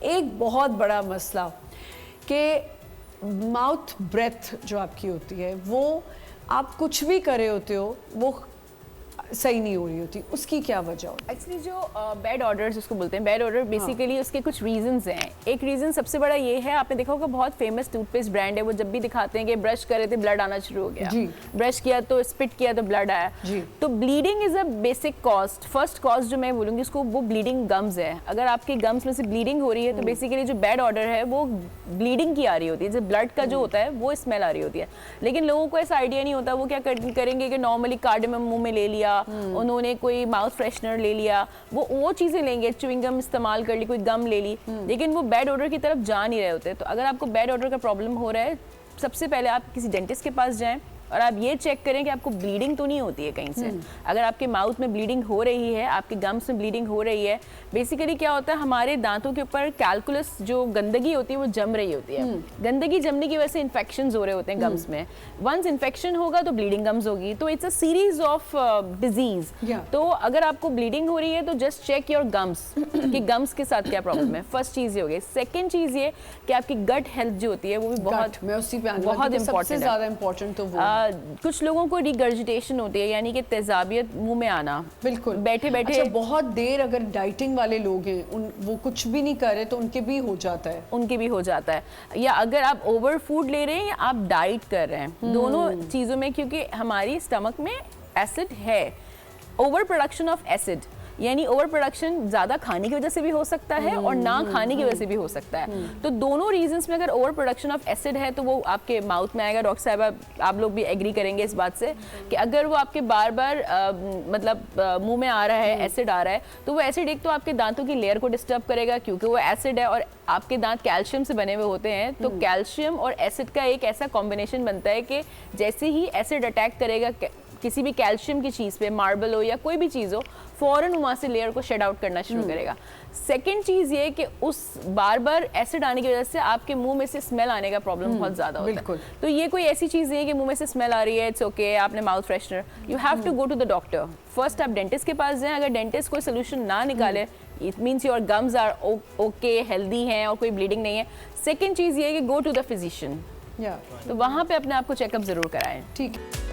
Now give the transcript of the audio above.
एक बहुत बड़ा मसला कि माउथ ब्रेथ जो आपकी होती है वो आप कुछ भी कर रहे होते हो वो सही नहीं हो रही होती, उसकी क्या वजह होती है? एक्चुअली जो बैड ऑर्डर्स उसको बोलते हैं, बैड ऑर्डर बेसिकली उसके कुछ रीजंस हैं। एक रीज़न सबसे बड़ा ये है, आपने देखा होगा बहुत फेमस टूथपेस्ट ब्रांड है, वो जब भी दिखाते हैं कि ब्रश करे थे ब्लड आना शुरू हो गया, ब्रश किया तो स्पिट किया तो ब्लड आया। तो bleeding is a basic cost. First cause जो मैं बोलूँगी उसको, वो ब्लीडिंग गम्स है। अगर आपके गम्स में से ब्लीडिंग हो रही है तो बेसिकली जो बैड ऑर्डर है वो ब्लीडिंग की आ रही होती है, जब ब्लड का जो होता है वो स्मेल आ रही होती है। लेकिन लोगों को ऐसा आइडिया नहीं होता, वो क्या करेंगे कि नॉर्मली कार्डेमम मुंह में ले लिया, उन्होंने कोई माउथ फ्रेशनर ले लिया, वो चीज़ें लेंगे, च्युइंग गम इस्तेमाल कर ली, कोई गम ले ली, लेकिन वो बैड ऑर्डर की तरफ जा नहीं रहे होते। तो अगर आपको बैड ऑर्डर का प्रॉब्लम हो रहा है, सबसे पहले आप किसी डेंटिस्ट के पास जाएं और आप ये चेक करें कि आपको ब्लीडिंग तो नहीं होती है कहीं से। अगर आपके माउथ में ब्लीडिंग हो रही है, आपके गम्स में ब्लीडिंग हो रही है, बेसिकली क्या होता है, हमारे दांतों के ऊपर कैलकुलस जो गंदगी होती है वो जम रही होती है। गंदगी जमने की वजह से इन्फेक्शंस हो रहे होते हैं गम्स में। वंस इन्फेक्शन होगा तो ब्लीडिंग गम्स होगी, तो it's a series of disease. तो अगर आपको ब्लीडिंग हो रही है तो जस्ट चेक योर गम्स कि गम्स के साथ क्या प्रॉब्लम है। फर्स्ट चीज़ ये हो गई। सेकेंड चीज़ ये कि आपकी गट हेल्थ जो होती है वो भी बहुत इम्पोर्टेंट। तो वो कुछ लोगों को रिगर्जिटेशन होती है, यानी कि तेजाबियत मुंह में आना, बिल्कुल बैठे बैठे। अच्छा, बहुत देर अगर डाइटिंग वाले लोग हैं, वो कुछ भी नहीं कर रहे तो उनके भी हो जाता है। उनके भी हो जाता है। या अगर आप ओवर फूड ले रहे हैं या आप डाइट कर रहे हैं, दोनों चीज़ों में, क्योंकि हमारी स्टमक में एसिड है। ओवर प्रोडक्शन ऑफ एसिड यानी ओवर प्रोडक्शन ज़्यादा खाने की वजह से भी हो सकता है और ना खाने की वजह से भी हो सकता है। तो दोनों रीजंस में अगर ओवर प्रोडक्शन ऑफ एसिड है तो वो आपके माउथ में आएगा। डॉक्टर साहब आप लोग भी एग्री करेंगे इस बात से कि अगर वो आपके बार बार मुंह में आ रहा है, एसिड आ रहा है, तो वो एसिड एक तो आपके दांतों की लेयर को डिस्टर्ब करेगा, क्योंकि वो एसिड है और आपके दांत कैल्शियम से बने हुए होते हैं। तो कैल्शियम और एसिड का एक ऐसा कॉम्बिनेशन बनता है कि जैसे ही एसिड अटैक करेगा किसी भी कैल्शियम की चीज़ पे, मार्बल हो या कोई भी चीज़ हो, फ़ौरन वहाँ से लेयर को शेड आउट करना शुरू करेगा। सेकेंड चीज़ ये कि उस बार बार एसिड आने की वजह से आपके मुंह में से स्मेल आने का प्रॉब्लम बहुत ज़्यादा होता है। तो ये कोई ऐसी चीज़ नहीं है कि मुंह में से स्मेल आ रही है, इट्स ओके, आपने mouth freshener, you have to go to the doctor. First आप डेंटिस्ट के पास जाएं। अगर डेंटिस्ट कोई सोल्यूशन ना निकाले, it means your gums are okay, healthy हैं और कोई ब्लीडिंग नहीं है। सेकेंड चीज़ ये है कि गो टू द फिजिशियन। तो वहाँ पे अपने आप को चेकअप ज़रूर कराएं। ठीक है।